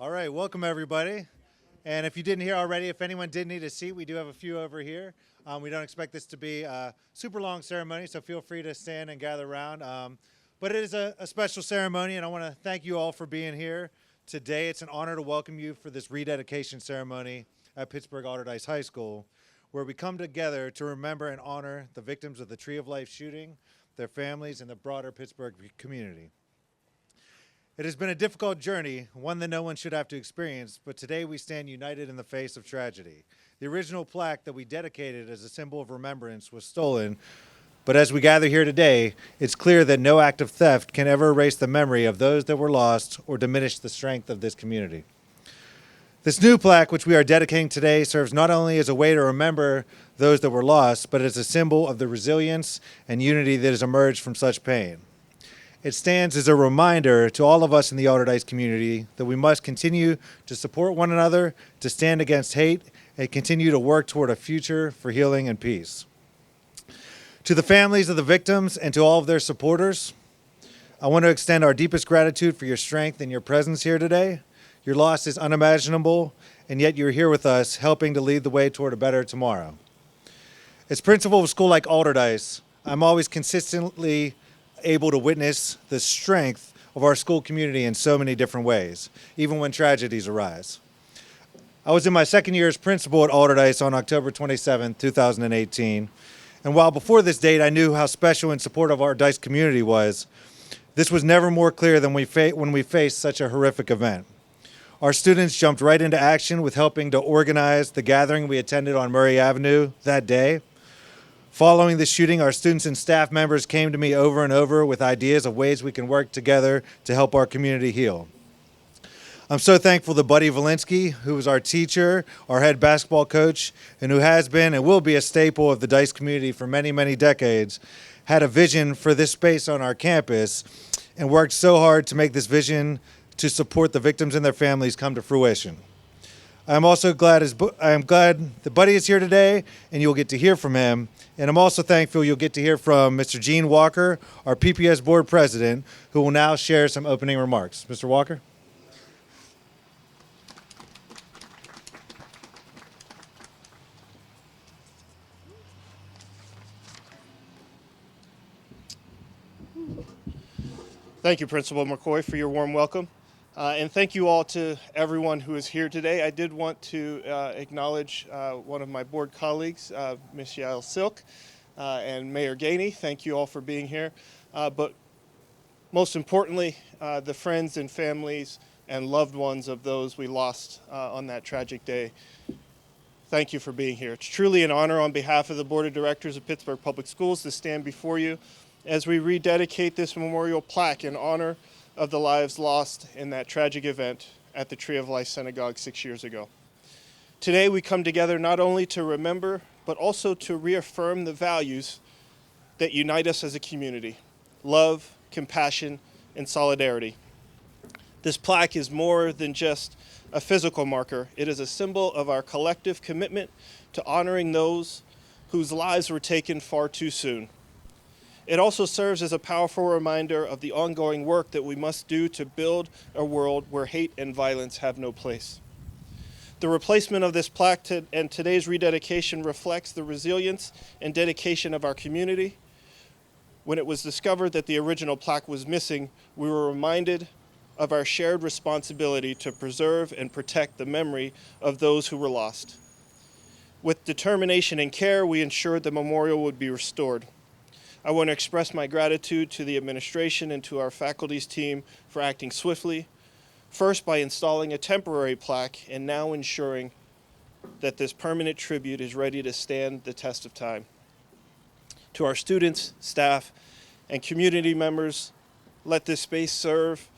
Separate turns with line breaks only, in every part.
All right, welcome everybody. And if you didn't hear already, if anyone did need a seat, we do have a few over here. We don't expect this to be a super long ceremony, so feel free to stand and gather around. But it is a special ceremony, and I want to thank you all for being here today. It's an honor to welcome you for this rededication ceremony at Pittsburgh Allderdice High School, where we come together to remember and honor the victims of the Tree of Life shooting, their families, and the broader Pittsburgh community. It has been a difficult journey, one that no one should have to experience, but today we stand united in the face of tragedy. The original plaque that we dedicated as a symbol of remembrance was stolen, but as we gather here today, it's clear that no act of theft can ever erase the memory of those that were lost or diminish the strength of this community. This new plaque, which we are dedicating today, serves not only as a way to remember those that were lost, but as a symbol of the resilience and unity that has emerged from such pain. It stands as a reminder to all of us in the Allderdice community that we must continue to support one another, to stand against hate, and continue to work toward a future for healing and peace. To the families of the victims and to all of their supporters, I want to extend our deepest gratitude for your strength and your presence here today. Your loss is unimaginable, and yet you're here with us, helping to lead the way toward a better tomorrow. As principal of a school like Allderdice, I'm always consistently able to witness the strength of our school community in so many different ways, even when tragedies arise. I was in my second year as principal at Allderdice on October 27, 2018, and while before this date I knew how special and supportive our Dice community was, this was never more clear than when we faced such a horrific event. Our students jumped right into action with helping to organize the gathering we attended on Murray Avenue that day. Following the shooting, our students and staff members came to me over and over with ideas of ways we can work together to help our community heal. I'm so thankful that Buddy Valinsky, who was our teacher, our head basketball coach, and who has been and will be a staple of the Dice community for many, many decades, had a vision for this space on our campus and worked so hard to make this vision to support the victims and their families come to fruition. I'm also glad that Buddy is here today, and you'll get to hear from him. And I'm also thankful you'll get to hear from Mr. Gene Walker, our PPS board president, who will now share some opening remarks. Mr. Walker?
Thank you, Principal McCoy, for your warm welcome. And thank you all to everyone who is here today. I did want to acknowledge one of my board colleagues, Ms. Yael Silk, and Mayor Gainey. Thank you all for being here. But most importantly, the friends and families and loved ones of those we lost on that tragic day. Thank you for being here. It's truly an honor on behalf of the Board of Directors of Pittsburgh Public Schools to stand before you as we rededicate this memorial plaque in honor of the lives lost in that tragic event at the Tree of Life Synagogue 6 years ago. Today we come together not only to remember, but also to reaffirm the values that unite us as a community: love, compassion, and solidarity. This plaque is more than just a physical marker. It is a symbol of our collective commitment to honoring those whose lives were taken far too soon. It also serves as a powerful reminder of the ongoing work that we must do to build a world where hate and violence have no place. The replacement of this plaque and today's rededication reflects the resilience and dedication of our community. When it was discovered that the original plaque was missing, we were reminded of our shared responsibility to preserve and protect the memory of those who were lost. With determination and care, we ensured the memorial would be restored. I want to express my gratitude to the administration and to our faculty's team for acting swiftly, first by installing a temporary plaque and now ensuring that this permanent tribute is ready to stand the test of time. To our students, staff, and community members, let this space serve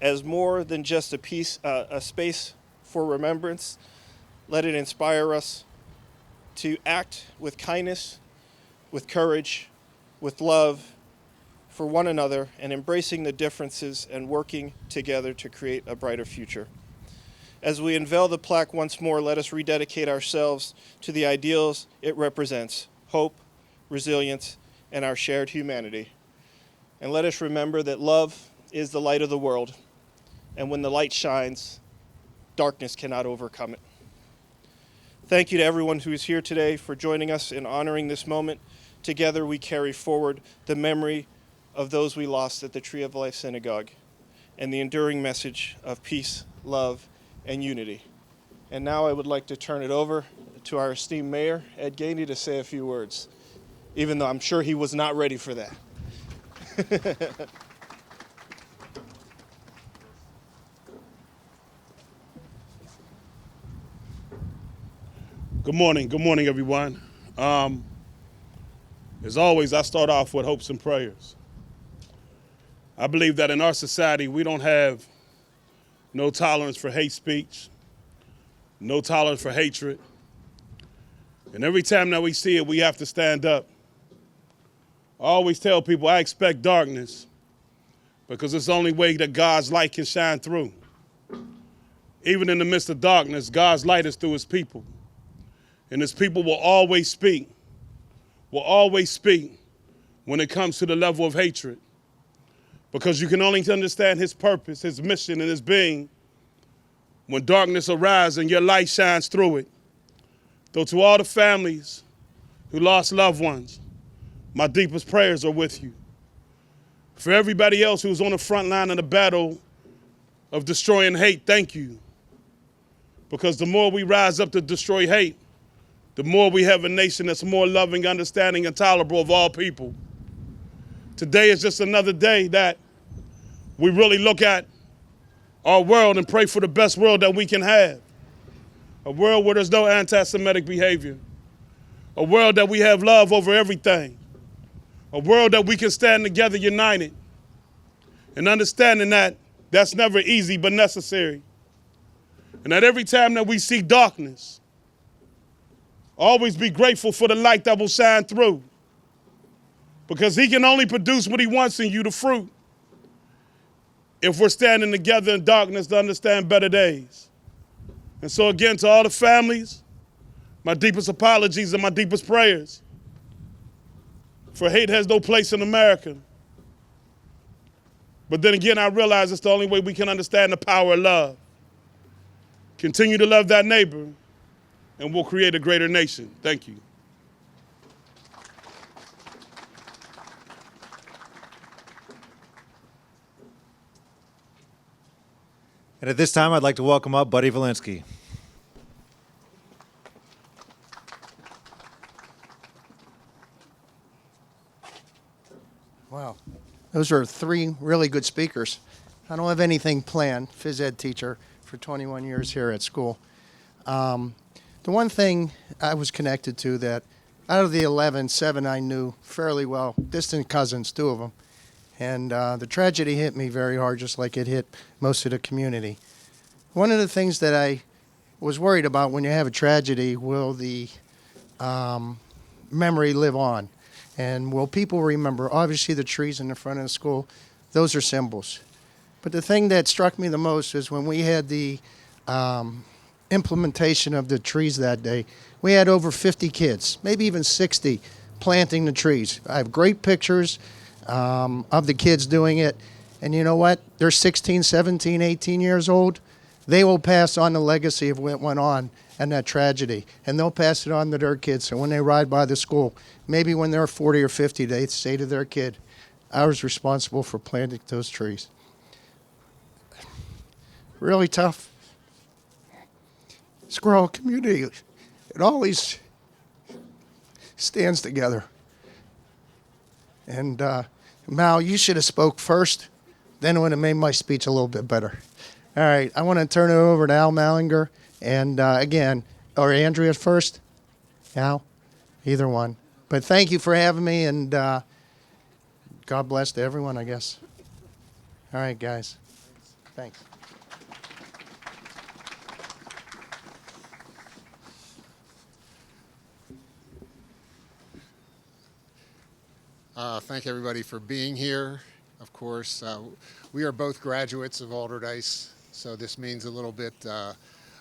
as more than just a space for remembrance. Let it inspire us to act with kindness, with courage, with love for one another, and embracing the differences and working together to create a brighter future. As we unveil the plaque once more, let us rededicate ourselves to the ideals it represents: hope, resilience, and our shared humanity. And let us remember that love is the light of the world, and when the light shines, darkness cannot overcome it. Thank you to everyone who is here today for joining us in honoring this moment. Together we carry forward the memory of those we lost at the Tree of Life Synagogue and the enduring message of peace, love, and unity. And now I would like to turn it over to our esteemed mayor, Ed Gainey, to say a few words, even though I'm sure he was not ready for that.
Good morning, everyone. As always, I start off with hopes and prayers. I believe that in our society, we don't have no tolerance for hate speech, no tolerance for hatred. And every time that we see it, we have to stand up. I always tell people I expect darkness because it's the only way that God's light can shine through. Even in the midst of darkness, God's light is through his people. And his people will always speak when it comes to the level of hatred. Because you can only understand his purpose, his mission, and his being when darkness arises and your light shines through it. Though to all the families who lost loved ones, my deepest prayers are with you. For everybody else who's on the front line of the battle of destroying hate, thank you. Because the more we rise up to destroy hate, the more we have a nation that's more loving, understanding, and tolerable of all people. Today is just another day that we really look at our world and pray for the best world that we can have. A world where there's no anti-Semitic behavior. A world that we have love over everything. A world that we can stand together united. And understanding that that's never easy but necessary. And that every time that we see darkness, always be grateful for the light that will shine through. Because he can only produce what he wants in you, the fruit, if we're standing together in darkness to understand better days. And so again, to all the families, my deepest apologies and my deepest prayers. For hate has no place in America. But then again, I realize it's the only way we can understand the power of love. Continue to love that neighbor, and we'll create a greater nation. Thank you.
And at this time, I'd like to welcome up Buddy Valinsky.
Wow. Those are three really good speakers. I don't have anything planned, phys ed teacher for 21 years here at school. The one thing I was connected to that out of the 11, 7 I knew fairly well, distant cousins, 2 of them. And the tragedy hit me very hard, just like it hit most of the community. One of the things that I was worried about when you have a tragedy, will the memory live on? And will people remember? Obviously, the trees in the front of the school, those are symbols. But the thing that struck me the most is when we had the implementation of the trees that day, we had over 50 kids, maybe even 60, planting the trees. I have great pictures of the kids doing it. And you know what? They're 16, 17, 18 years old. They will pass on the legacy of what went on and that tragedy. And they'll pass it on to their kids. So when they ride by the school, maybe when they're 40 or 50, they say to their kid, I was responsible for planting those trees. Really tough. Squirrel community, it always stands together. And Mal, you should have spoke first. Then it would have made my speech a little bit better. All right, I want to turn it over to Al Mallinger. And again, or Andrea first? Al? Either one. But thank you for having me, and God bless to everyone, I guess. All right, guys. Thanks.
Thank everybody for being here. Of course, we are both graduates of Allderdice, so this means a little bit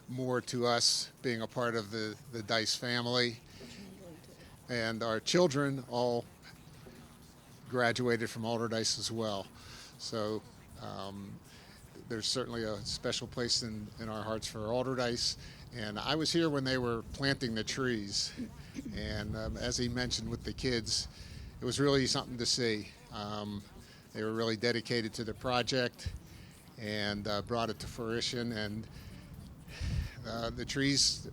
more to us being a part of the Dice family. And our children all graduated from Allderdice as well. So there's certainly a special place in our hearts for Allderdice. And I was here when they were planting the trees. And as he mentioned with the kids, it was really something to see. They were really dedicated to the project and brought it to fruition. And the trees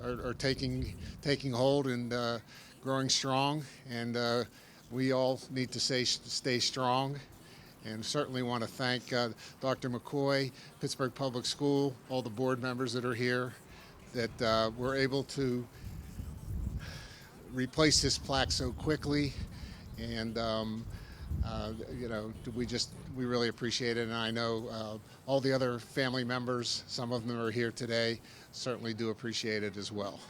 are taking hold and growing strong. And we all need to stay strong. And certainly want to thank Dr. McCoy, Pittsburgh Public School, all the board members that are here, that were able to replace this plaque so quickly. And you know, we really appreciate it. And I know all the other family members, some of them are here today, certainly do appreciate it as well.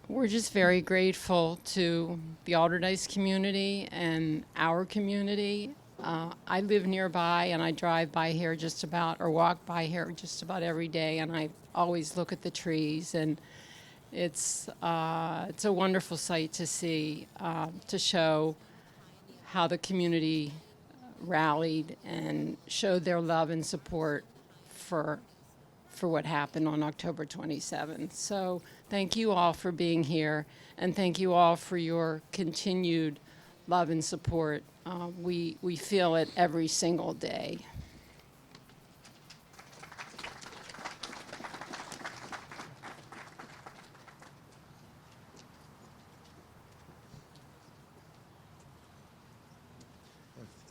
We're just very grateful to the Allderdice community and our community. I live nearby and I drive by here just about, or walk by here just about every day, and I always look at the trees, and it's a wonderful sight to see, to show how the community rallied and showed their love and support for what happened on October 27th. So thank you all for being here, and thank you all for your continued love and support. We feel it every single day.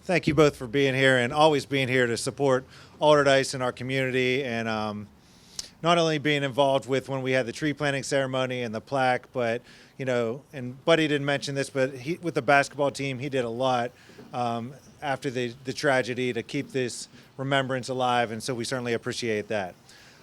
Thank you both for being here and always being here to support Allderdice and our community, and not only being involved with when we had the tree planting ceremony and the plaque, but, you know, and Buddy didn't mention this, but with the basketball team, he did a lot after the tragedy to keep this remembrance alive, and so we certainly appreciate that.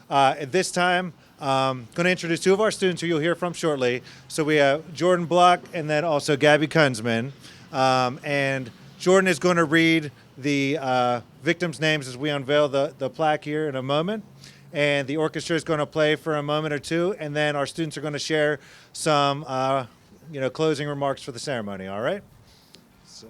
At this time, I'm going to introduce two of our students who you'll hear from shortly. So we have Jordan Block and then also Gabby Kunzman. And Jordan is going to read the victims' names as we unveil the plaque here in a moment. And the orchestra is going to play for a moment or two, and then our students are going to share some, closing remarks for the ceremony. All right? So.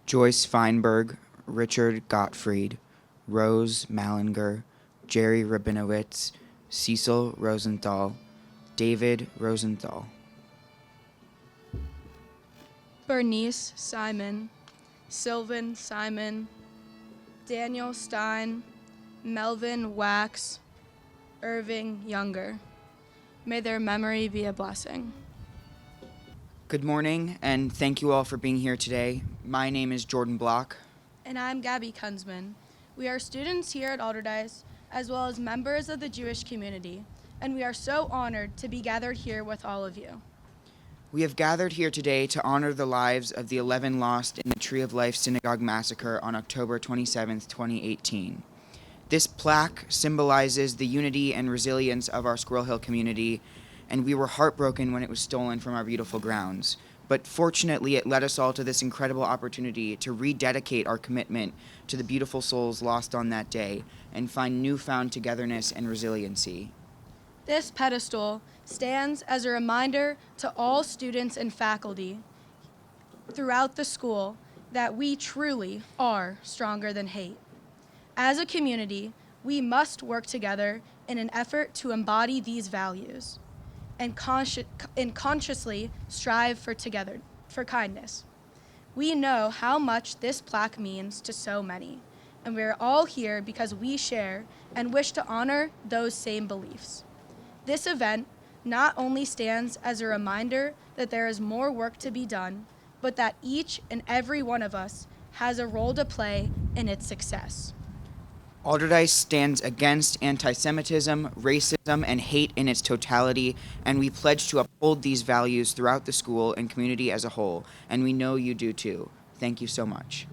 Joyce Feinberg, Richard Gottfried, Rose Mallinger, Jerry Rabinowitz, Cecil Rosenthal, David Rosenthal.
Bernice Simon, Sylvan Simon, Daniel Stein, Melvin Wax, Irving Younger. May their memory be a blessing.
Good morning, and thank you all for being here today. My name is Jordan Block.
And I'm Gabby Kunzman. We are students here at Allderdice, as well as members of the Jewish community, and we are so honored to be gathered here with all of you.
We have gathered here today to honor the lives of the 11 lost in the Tree of Life Synagogue massacre on October 27, 2018. This plaque symbolizes the unity and resilience of our Squirrel Hill community, and we were heartbroken when it was stolen from our beautiful grounds. But fortunately, it led us all to this incredible opportunity to rededicate our commitment to the beautiful souls lost on that day and find newfound togetherness and resiliency.
This pedestal stands as a reminder to all students and faculty throughout the school that we truly are stronger than hate. As a community, we must work together in an effort to embody these values and consciously strive for kindness. We know how much this plaque means to so many, and we are all here because we share and wish to honor those same beliefs. This event not only stands as a reminder that there is more work to be done, but that each and every one of us has a role to play in its success.
Allderdice stands against anti-Semitism, racism, and hate in its totality, and we pledge to uphold these values throughout the school and community as a whole, and we know you do too. Thank you so much.